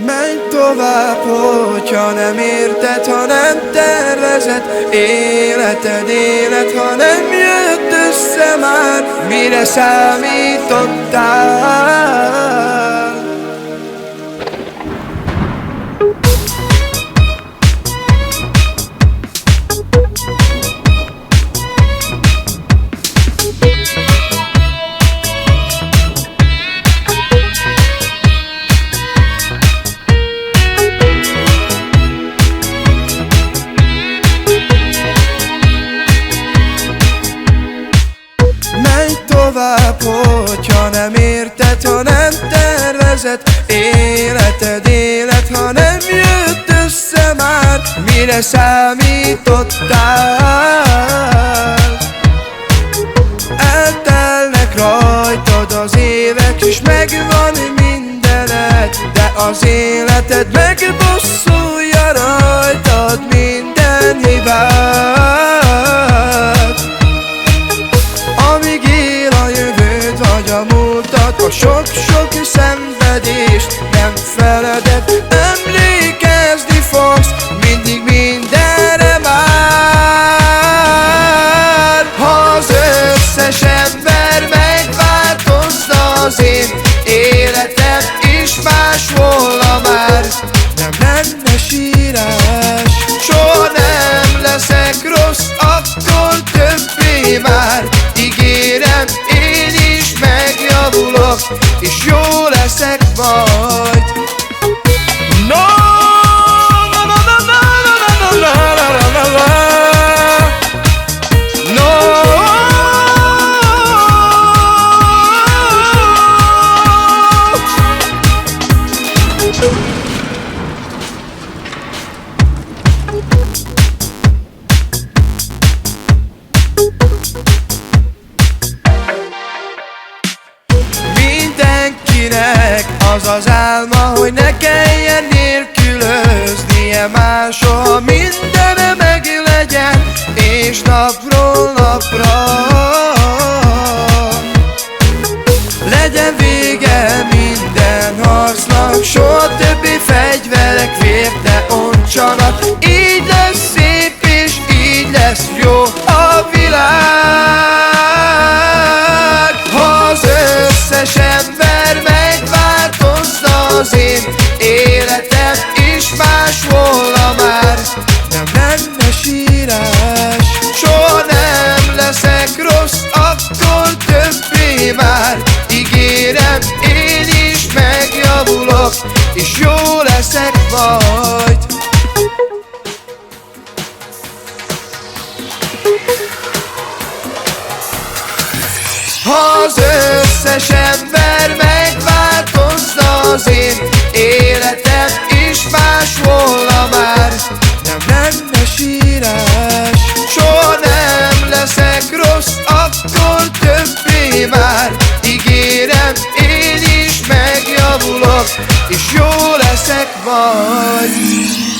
Menj tovább, hogyha nem érted, ha nem tervezed életed, ha nem jött össze már, mire számítottál? Menj tovább, hogyha nem érted, ha nem tervezed életed, ha nem jött össze már, mire számítottál? Eltelnek rajtad az évek, és megvan mindened, de az életed megbosszulja rajtad minden hibát. Amíg él a jövőd vagy a múltad, a sok-sok szenvedést nem feleded, emlékezni fogsz mindig mindenre már. Ha az összes ember megváltozna, az én életem is más volna már. Nem lenne sírás, soha nem leszek rossz, akkor többé már. Ígérem, én is megjavulok, és jó leszek majd. No, no, no, no, no, no, no, no, no, no, no. Mindenkinek az az álma, hogy ne kelljen nélkülöznie máshol, minden meglegyen, és napról napra legyen vége minden harcnak, soha többé fegyverek vért ne ontsanak. Így lesz szép és így lesz jó a világ. Ha az összes ember megváltozna, az én életem is más volna már. Nem lenne sírás, soha nem leszek rossz, akkor többé már. Ígérem, én is megjavulok, és jó leszek majd. Ha az összes ember megváltozna, az én életem is más volna már. Nem lenne sírás, soha nem leszek rossz, akkor többé már. Ígérem, én is megjavulok, és jó leszek majd.